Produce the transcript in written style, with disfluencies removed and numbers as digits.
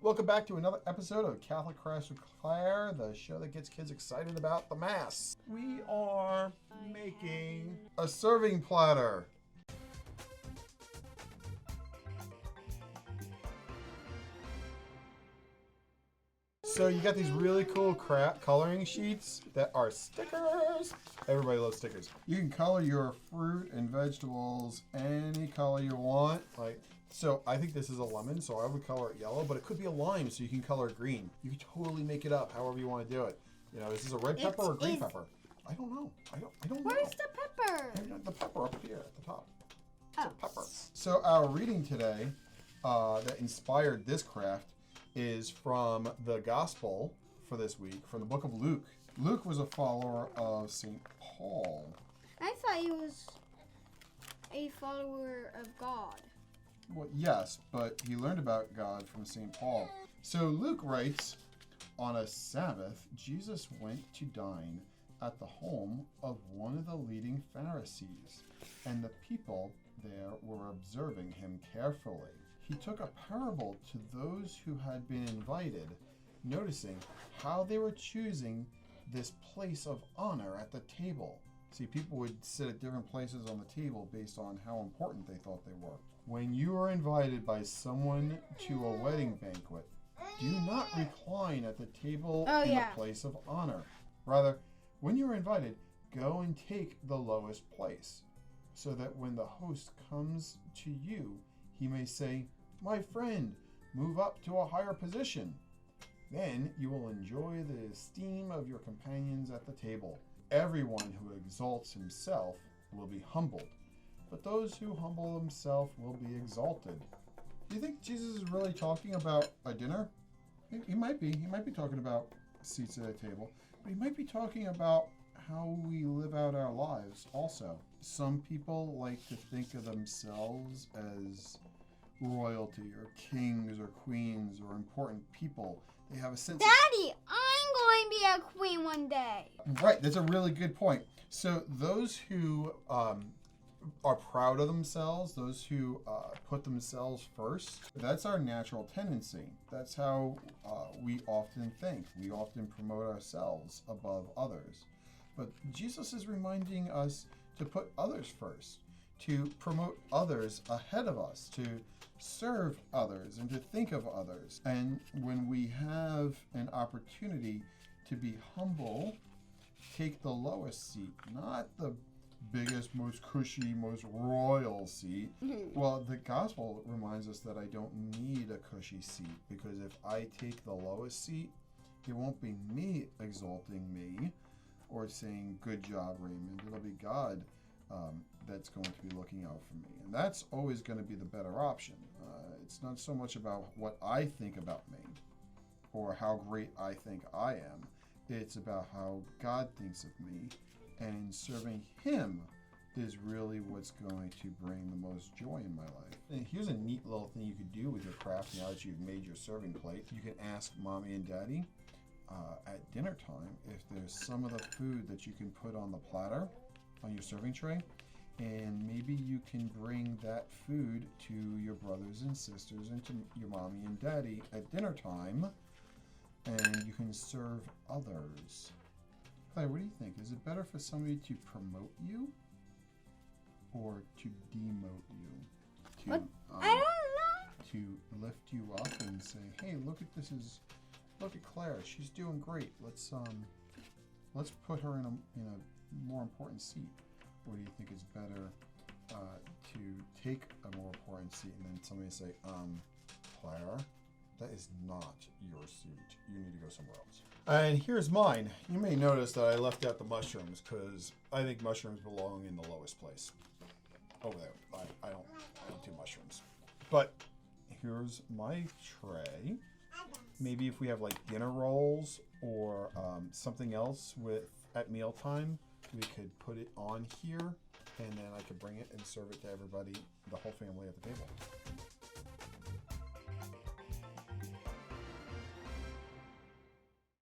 Welcome back to another episode of Catholic Crafts with Claire, the show that gets kids excited about the Mass. We are making a serving platter. So you got these really cool coloring sheets that are stickers. Everybody loves stickers. You can color your fruit and vegetables any color you want. So I think this is a lemon, so I would color it yellow, but it could be a lime, so you can color it green. You can totally make it up however you want to do it. You know, is this a red pepper or green pepper? I don't know. I don't know. Where's the pepper? The pepper up here at the top. Oh. It's a pepper. So our reading today that inspired this craft is from the Gospel for this week, from the book of Luke. Luke was a follower of St. Paul. I thought he was a follower of God. Well, yes, but he learned about God from St. Paul. So Luke writes, on a Sabbath, Jesus went to dine at the home of one of the leading Pharisees, and the people there were observing him carefully. He took a parable to those who had been invited, noticing how they were choosing this place of honor at the table. See, people would sit at different places on the table based on how important they thought they were. When you are invited by someone to a wedding banquet, do not recline at the table in the place of honor. Rather, when you are invited, go and take the lowest place, so that when the host comes to you, he may say, "My friend, move up to a higher position." Then you will enjoy the esteem of your companions at the table. Everyone who exalts himself will be humbled, but those who humble themselves will be exalted. Do you think Jesus is really talking about a dinner? He might be. He might be talking about seats at a table, but he might be talking about how we live out our lives also. Some people like to think of themselves as royalty or kings or queens or important people. They have a sense Daddy, I'm going to be a queen one day. Right, that's a really good point. So those who are proud of themselves, those who put themselves first, that's our natural tendency. That's how we often think. We often promote ourselves above others. But Jesus is reminding us to put others first, to promote others ahead of us, to serve others and to think of others. And when we have an opportunity to be humble, take the lowest seat, not the biggest, most cushy, most royal seat. Well, the gospel reminds us that I don't need a cushy seat, because if I take the lowest seat, it won't be me exalting me or saying, "Good job, Raymond." It'll be God that's going to be looking out for me. And that's always going to be the better option. It's not so much about what I think about me or how great I think I am. It's about how God thinks of me, and serving Him is really what's going to bring the most joy in my life. And here's a neat little thing you could do with your craft now that you've made your serving plate. You can ask Mommy and Daddy at dinner time if there's some of the food that you can put on the platter, on your serving tray, and maybe you can bring that food to your brothers and sisters and to your mommy and daddy at dinner time, and you can serve others. Claire, what do you think? Is it better for somebody to promote you or to demote you? I don't know. To lift you up and say, "Hey, look at Claire. She's doing great. Let's put her in a more important seat." Or do you think it's better to take a more important seat and then somebody say, "Claire, that is not your seat. You need to go somewhere else." And here's mine. You may notice that I left out the mushrooms because I think mushrooms belong in the lowest place. Over there. I don't do mushrooms. But here's my tray. Maybe if we have like dinner rolls or something else at mealtime, we could put it on here, and then I could bring it and serve it to everybody, the whole family at the table.